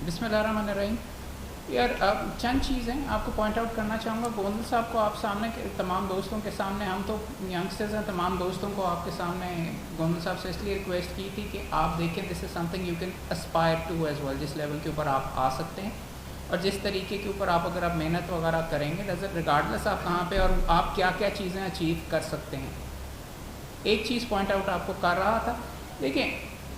بسم اللہ الرحمن الرحیم. یار چند چیزیں آپ کو پوائنٹ آؤٹ کرنا چاہوں گا. گوندل صاحب کو آپ سامنے تمام دوستوں کے سامنے, ہم تو ینگسٹرز ہیں, تمام دوستوں کو آپ کے سامنے گوندل صاحب سے اس لیے ریکویسٹ کی تھی کہ آپ دیکھیں this is something you can aspire to as well. جس لیول کے اوپر آپ آ سکتے ہیں اور جس طریقے کے اوپر اگر آپ محنت وغیرہ کریں گے, ریگارڈلیس آپ کہاں پہ اور آپ کیا کیا چیزیں اچیو کر سکتے ہیں. ایک چیز پوائنٹ آؤٹ آپ کو کر رہا تھا. دیکھیں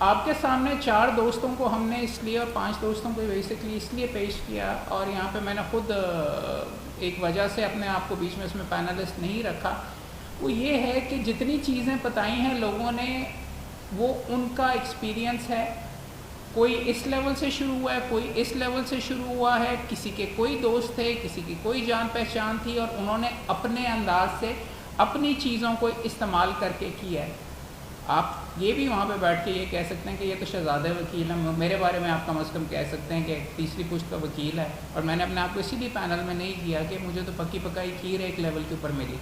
آپ کے سامنے 4 دوستوں کو ہم نے اس لیے اور 5 دوستوں کو بیسکلی اس لیے پیش کیا, اور یہاں پہ میں نے خود ایک وجہ سے اپنے آپ کو بیچ میں اس میں پینلسٹ نہیں رکھا, وہ یہ ہے کہ جتنی چیزیں بتائی ہیں لوگوں نے وہ ان کا ایکسپیرینس ہے. کوئی اس لیول سے شروع ہوا ہے, کوئی اس لیول سے شروع ہوا ہے, کسی کے کوئی دوست تھے, کسی کی کوئی جان پہچان تھی, اور انہوں نے اپنے انداز سے اپنی چیزوں کو استعمال کر کے کیا ہے. آپ یہ بھی وہاں پہ بیٹھ کے یہ کہہ سکتے ہیں کہ یہ تو شہزادہ وکیل ہے, میرے بارے میں آپ کم از کم کہہ سکتے ہیں کہ تیسری پشت کا وکیل ہے, اور میں نے اپنے آپ کو اسی لیے پینل میں نہیں کیا کہ مجھے تو پکی پکائی کھیر ایک لیول کے اوپر ملی.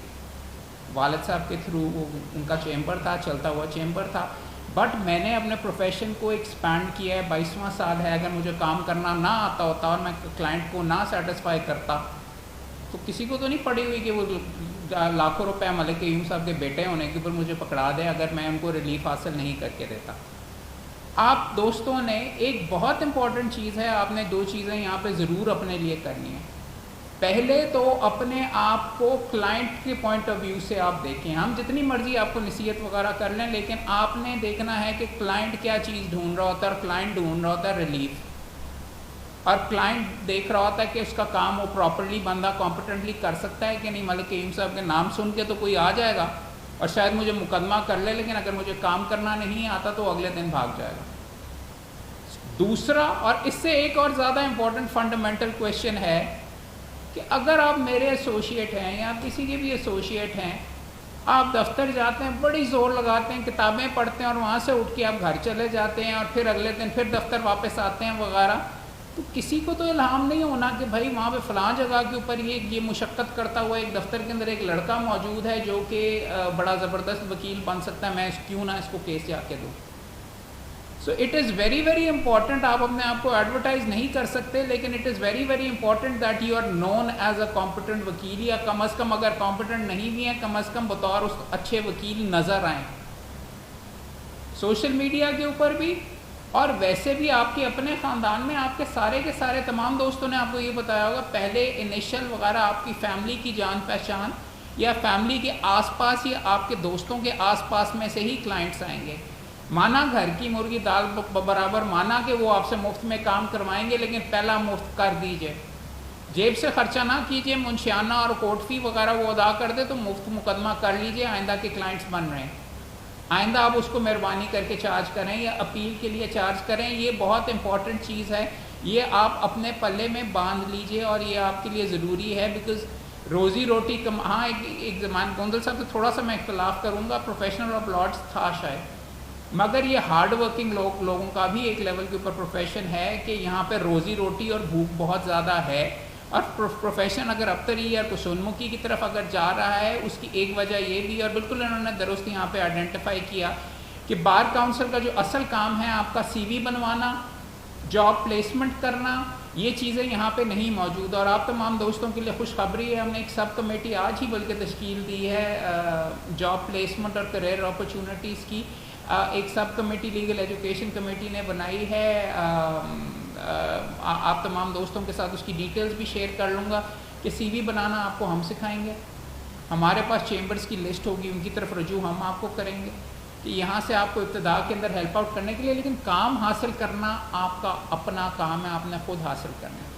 والد صاحب کے تھرو وہ ان کا چیمبر تھا, چلتا ہوا چیمبر تھا, بٹ میں نے اپنے پروفیشن کو ایکسپینڈ کیا ہے. 22واں سال ہے. اگر مجھے کام کرنا نہ آتا ہوتا اور میں کلائنٹ کو نہ سیٹسفائی کرتا تو کسی کو تو نہیں پڑی ہوئی کہ وہ لاکھوں روپے ملک قیوم صاحب کے بیٹے ہونے کے اوپر مجھے پکڑا دے اگر میں ان کو ریلیف حاصل نہیں کر کے دیتا. آپ دوستوں نے ایک بہت امپورٹنٹ چیز ہے, آپ نے 2 چیزیں یہاں پہ ضرور اپنے لیے کرنی ہیں. پہلے تو اپنے آپ کو کلائنٹ کے پوائنٹ آف ویو سے آپ دیکھیں. ہم جتنی مرضی آپ کو نصیحت وغیرہ کر لیں, لیکن آپ نے دیکھنا ہے کہ کلائنٹ کیا چیز ڈھونڈ رہا ہوتا ہے, اور کلائنٹ ڈھونڈ رہا ہوتا ہے ریلیف, اور کلائنٹ دیکھ رہا ہوتا ہے کہ اس کا کام وہ پراپرلی بندہ کمپیٹنٹلی کر سکتا ہے کہ نہیں. ملک قیوم صاحب کے نام سن کے تو کوئی آ جائے گا اور شاید مجھے مقدمہ کر لے, لیکن اگر مجھے کام کرنا نہیں آتا تو اگلے دن بھاگ جائے گا. دوسرا, اور اس سے ایک اور زیادہ امپورٹنٹ فنڈامنٹل کویشچن ہے کہ اگر آپ میرے ایسوسیٹ ہیں یا کسی کے بھی ایسوسیٹ ہیں, آپ دفتر جاتے ہیں, بڑی زور لگاتے ہیں, کتابیں پڑھتے ہیں, اور وہاں سے اٹھ کے آپ گھر چلے جاتے ہیں, اور پھر اگلے دن پھر دفتر واپس آتے ہیں وغیرہ, تو کسی کو تو الہام نہیں ہونا کہ بھائی وہاں پہ فلاں جگہ کے اوپر یہ مشقت کرتا ہوا ایک دفتر کے اندر ایک لڑکا موجود ہے جو کہ بڑا زبردست وکیل بن سکتا ہے, میں کیوں نہ اس کو کیس جا کے دوں. So it is very very important. آپ اپنے آپ کو ایڈورٹائز نہیں کر سکتے, لیکن it is very very important that you are known as a competent وکیل, یا کم از کم اگر کمپیٹنٹ نہیں بھی ہیں کم از کم بطور اس اچھے وکیل نظر آئیں سوشل میڈیا کے اوپر بھی. اور ویسے بھی آپ کے اپنے خاندان میں آپ کے سارے تمام دوستوں نے آپ کو یہ بتایا ہوگا, پہلے انیشل وغیرہ آپ کی فیملی کی جان پہچان یا فیملی کے آس پاس یا آپ کے دوستوں کے آس پاس میں سے ہی کلائنٹس آئیں گے. مانا گھر کی مرغی دال برابر, مانا کہ وہ آپ سے مفت میں کام کروائیں گے, لیکن پہلا مفت کر دیجئے, جیب سے خرچہ نہ کیجئے, منشیانہ اور کورٹ فی وغیرہ وہ ادا کر دے تو مفت مقدمہ کر لیجئے. آئندہ کے کلائنٹس بن رہے ہیں, آئندہ آپ اس کو مہربانی کر کے چارج کریں یا اپیل کے لیے چارج کریں. یہ بہت امپورٹنٹ چیز ہے, یہ آپ اپنے پلے میں باندھ لیجئے, اور یہ آپ کے لیے ضروری ہے. بیکاز روزی روٹی ہاں ایک زمان گوندل صاحب سے تھوڑا سا میں اختلاف کروں گا, پروفیشنل آف لاڈس تھا شاید, مگر یہ ہارڈ ورکنگ لوگوں کا بھی ایک لیول کے اوپر پروفیشن ہے کہ یہاں پہ روزی روٹی اور بھوک بہت زیادہ ہے. اور پروفیشن اگر ابتری یا کسونمکی کی طرف اگر جا رہا ہے, اس کی ایک وجہ یہ بھی, اور بالکل انہوں نے درست یہاں پہ آئیڈینٹیفائی کیا کہ بار کاؤنسل کا جو اصل کام ہے آپ کا سی وی بنوانا, جاب پلیسمنٹ کرنا, یہ چیزیں یہاں پہ نہیں موجود. اور آپ تمام دوستوں کے لیے خوشخبری ہے, ہم نے ایک سب کمیٹی آج ہی بلکہ تشکیل دی ہے جاب پلیسمنٹ اور کریئر اپرچونٹیز کی. ایک سب کمیٹی لیگل ایجوکیشن کمیٹی نے بنائی ہے. آپ تمام دوستوں کے ساتھ اس کی ڈیٹیلز بھی شیئر کر لوں گا کہ سی وی بنانا آپ کو ہم سکھائیں گے. ہمارے پاس چیمبرز کی لسٹ ہوگی, ان کی طرف رجوع ہم آپ کو کریں گے کہ یہاں سے آپ کو ابتدا کے اندر ہیلپ آؤٹ کرنے کے لیے, لیکن کام حاصل کرنا آپ کا اپنا کام ہے, آپ نے خود حاصل کرنا ہے.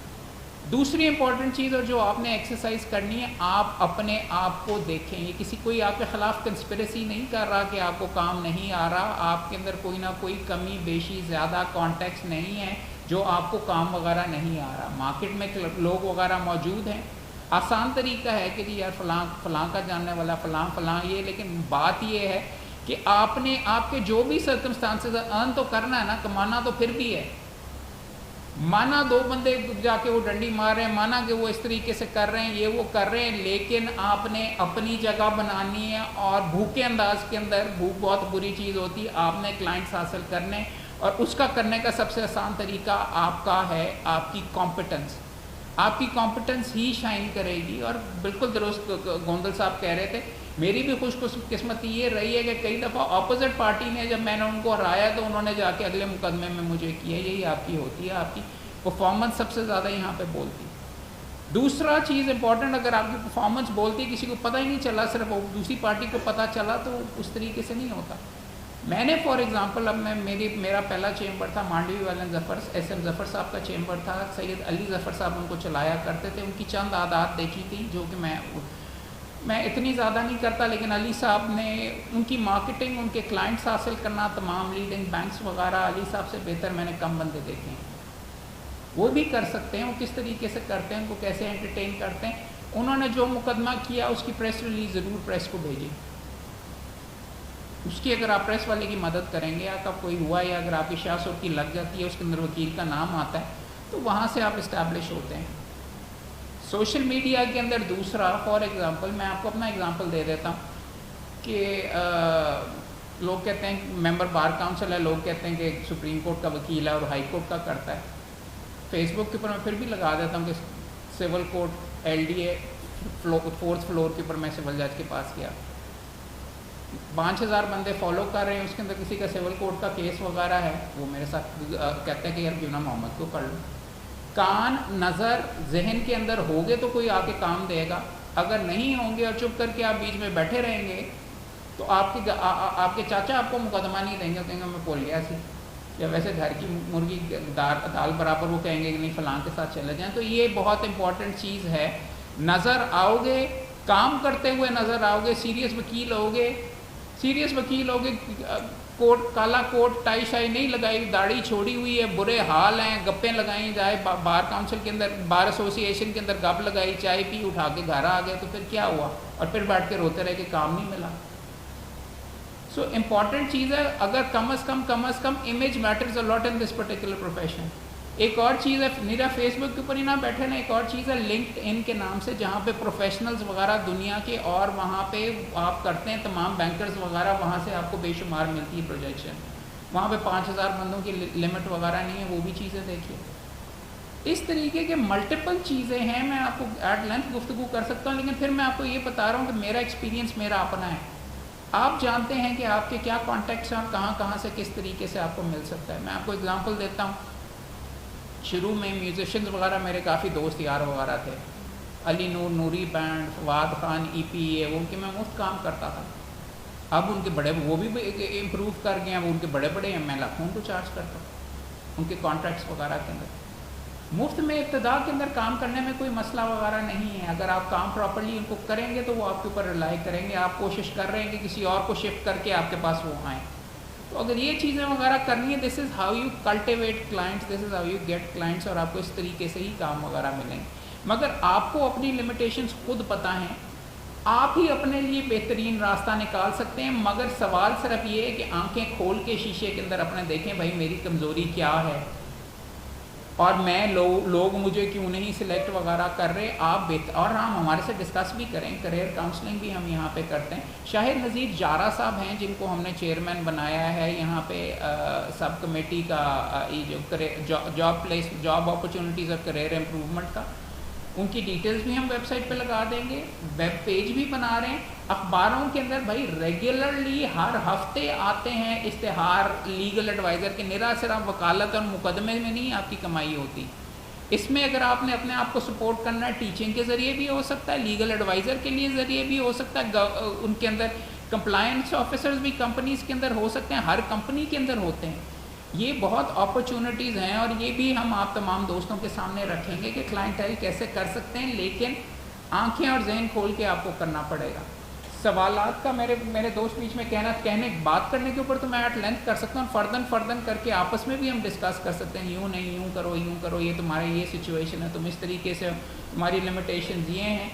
دوسری امپورٹنٹ چیز اور جو آپ نے ایکسرسائز کرنی ہے, آپ اپنے آپ کو دیکھیں. یہ کسی کوئی آپ کے خلاف کنسپریسی نہیں کر رہا کہ آپ کو کام نہیں آ رہا, آپ کے اندر کوئی نہ کوئی کمی بیشی زیادہ کانٹیکس نہیں ہے جو آپ کو کام وغیرہ نہیں آ رہا. مارکیٹ میں لوگ وغیرہ موجود ہیں, آسان طریقہ ہے کہ جی یار فلاں کا جاننے والا فلاں یہ, لیکن بات یہ ہے کہ آپ نے آپ کے جو بھی سرکمسٹانسز ارن تو کرنا ہے نا, کمانا تو پھر بھی ہے. مانا 2 بندے جا کے وہ ڈنڈی مار رہے ہیں, مانا کہ وہ اس طریقے سے کر رہے ہیں, یہ وہ کر رہے ہیں, لیکن آپ نے اپنی جگہ بنانی ہے. اور بھوکے انداز کے اندر, بھوک بہت بری چیز ہوتی ہے, آپ نے کلائنٹس حاصل کرنے, اور اس کا کرنے کا سب سے آسان طریقہ آپ کا ہے آپ کی کمپٹنس. آپ کی کمپٹنس ہی شائن کرے گی. اور بالکل درست گوندل صاحب کہہ رہے تھے, میری بھی خوش قسمتی یہ رہی ہے کہ کئی دفعہ اپوزٹ پارٹی نے جب میں نے ان کو ہرایا تو انہوں نے جا کے اگلے مقدمے میں مجھے کیا. یہی آپ کی ہوتی ہے, آپ کی پرفارمنس سب سے زیادہ یہاں پہ بولتی. دوسرا چیز امپورٹنٹ, اگر آپ کی پرفارمنس بولتی ہے کسی کو پتہ ہی نہیں چلا, صرف دوسری پارٹی کو پتہ چلا, تو اس طریقے سے نہیں ہوتا. میں نے فار ایگزامپل, اب میرا پہلا چیمبر تھا مانڈوی والے ظفر, ایس ایم ظفر صاحب کا چیمبر تھا, سید علی ظفر صاحب ان کو چلایا کرتے تھے. ان کی چند عادات دیکھی تھی جو کہ میں اتنی زیادہ نہیں کرتا, لیکن علی صاحب نے ان کی مارکیٹنگ, ان کے کلائنٹس حاصل کرنا, تمام لیڈنگ بینکس وغیرہ, علی صاحب سے بہتر میں نے کم بندے دیکھے ہیں. وہ بھی کر سکتے ہیں, وہ کس طریقے سے کرتے ہیں, ان کو کیسے انٹرٹین کرتے ہیں. انہوں نے جو مقدمہ کیا اس کی پریس ریلیز ضرور پریس کو بھیجیں. اس کی اگر آپ پریس والے کی مدد کریں گے, یا کوئی ہوا یا اگر آپ کی شاہ سور کی لگ جاتی ہے, اس کے اندر وکیل کا نام آتا ہے, تو وہاں سے آپ اسٹیبلش ہوتے ہیں. سوشل میڈیا کے اندر دوسرا, فار ایگزامپل میں آپ کو اپنا ایگزامپل دے دیتا ہوں کہ لوگ کہتے ہیں ممبر بار کاؤنسل ہے, لوگ کہتے ہیں کہ سپریم کورٹ کا وکیل ہے اور ہائی کورٹ کا کرتا ہے. فیس بک کے اوپر میں پھر بھی لگا دیتا ہوں کہ civil court L D A 4th floor کے اوپر میں سول جج کے پاس گیا, 5000 بندے فالو کر رہے ہیں, اس کے اندر کسی کا سول کورٹ کا کیس وغیرہ ہے, وہ میرے ساتھ کہتے ہیں کہ یار کیوں نہ محمد کو کر لو. کان نظر ذہن کے اندر ہوگے تو کوئی آ کے کام دے گا, اگر نہیں ہوں گے اور چپ کر کے آپ بیچ میں بیٹھے رہیں گے تو آپ کے چاچا آپ کو مقدمہ نہیں دیں گے, کہیں گے میں بول گیا سی, یا ویسے گھر کی مرغی دال برابر, وہ کہیں گے کہ نہیں فلاں کے ساتھ چلے جائیں. تو یہ بہت امپورٹنٹ چیز ہے. نظر آؤ گے, کام کرتے ہوئے نظر آؤ گے, سیریس وکیل ہوگے, کوٹ کالا کوٹ ٹائی شائی نہیں لگائی, داڑھی چھوڑی ہوئی ہے, برے حال ہیں, گپیں لگائیں جائے, بار کاؤنسل کے اندر, بار ایسوسی ایشن کے اندر گپ لگائی, چائے پی, اٹھا کے گھر آ گئے, تو پھر کیا ہوا, اور پھر بیٹھ کے روتے رہے کہ کام نہیں ملا. سو امپورٹنٹ چیز ہے, اگر کم از کم image matters a lot in this particular profession. ایک اور چیز ہے, میرا فیس بک کے اوپر ہی نہ بیٹھے نا, ایک اور چیز ہے لنکڈ ان کے نام سے, جہاں پہ پروفیشنلز وغیرہ دنیا کے, اور وہاں پہ آپ کرتے ہیں تمام بینکرز وغیرہ, وہاں سے آپ کو بے شمار ملتی ہے پروجیکشن. وہاں پہ 5000 بندوں کی لمٹ وغیرہ نہیں ہے, وہ بھی چیزیں دیکھیے. اس طریقے کے ملٹیپل چیزیں ہیں, میں آپ کو ایٹ لینتھ گفتگو کر سکتا ہوں, لیکن پھر میں آپ کو یہ بتا رہا ہوں کہ میرا ایکسپیرینس میرا اپنا ہے. آپ جانتے ہیں کہ آپ کے کیا کانٹیکٹس ہیں اور کہاں سے کس طریقے سے آپ کو مل سکتا ہے. میں آپ کو اگزامپل دیتا ہوں. شروع میں میوزیشنز وغیرہ میرے کافی دوست یار وغیرہ تھے, علی نور, نوری بینڈ, فواد خان, ای پی اے, ان کے میں مفت کام کرتا تھا. اب ان کے بڑے, وہ بھی امپروو کر گئے ہیں, اب ان کے بڑے ہیں, میں لاکھوں کو چارج کرتا ہوں ان کے کانٹریکٹس وغیرہ کے اندر. مفت میں ابتدا کے اندر کام کرنے میں کوئی مسئلہ وغیرہ نہیں ہے. اگر آپ کام پراپرلی ان کو کریں گے تو وہ آپ کے اوپر ریلائی کریں گے. آپ کوشش کر رہے ہیں کہ کسی اور کو شفٹ کر کے آپ کے پاس وہ آئیں. تو اگر یہ چیزیں وغیرہ کرنی ہے, this is how you cultivate clients, this is how you get clients, اور آپ کو اس طریقے سے ہی کام وغیرہ ملیں گے. مگر آپ کو اپنی لمیٹیشنز خود پتہ ہیں, آپ ہی اپنے لیے بہترین راستہ نکال سکتے ہیں. مگر سوال صرف یہ ہے کہ آنکھیں کھول کے شیشے کے اندر اپنے دیکھیں, بھائی میری کمزوری کیا ہے, اور میں لوگ مجھے کیوں نہیں سلیکٹ وغیرہ کر رہے. آپ اور ہم ہمارے سے ڈسکس بھی کریں, کریئر کاؤنسلنگ بھی ہم یہاں پہ کرتے ہیں. شاہد نذیر جارہ صاحب ہیں جن کو ہم نے چیئرمین بنایا ہے یہاں پہ سب کمیٹی کا, یہ جو جاب اپرچونیٹیز اور کریئر امپروومنٹ کا, ان کی ڈیٹیلز بھی ہم ویب سائٹ پہ لگا دیں گے. ویب پیج بھی بنا رہے ہیں. اخباروں کے اندر بھائی ریگولرلی ہر ہفتے آتے ہیں اشتہار لیگل ایڈوائزر کے. نرا صرف وکالت اور مقدمے میں نہیں آپ کی کمائی ہوتی. اس میں اگر آپ نے اپنے آپ کو سپورٹ کرنا ہے, ٹیچنگ کے ذریعے بھی ہو سکتا ہے, لیگل ایڈوائزر کے لیے ذریعے بھی ہو سکتا ہے, ان کے اندر کمپلائنس آفیسرز بھی کمپنیز کے اندر ہو سکتے ہیں, ہر کمپنی کے اندر ہوتے ہیں. یہ بہت اپرچونٹیز ہیں, اور یہ بھی ہم آپ تمام دوستوں کے سامنے رکھیں گے کہ کلائنٹائل کیسے کر سکتے ہیں, لیکن آنکھیں اور ذہن کھول کے آپ کو کرنا پڑے گا. سوالات کا میرے دوست بیچ میں کہنے بات کرنے کے اوپر تو میں ایٹ لینتھ کر سکتا ہوں, فردن کر کے آپس میں بھی ہم ڈسکس کر سکتے ہیں. یوں نہیں, یوں کرو, یہ تمہاری یہ سچویشن ہے, تم اس طریقے سے, تمہاری لمیٹیشنز یہ ہیں.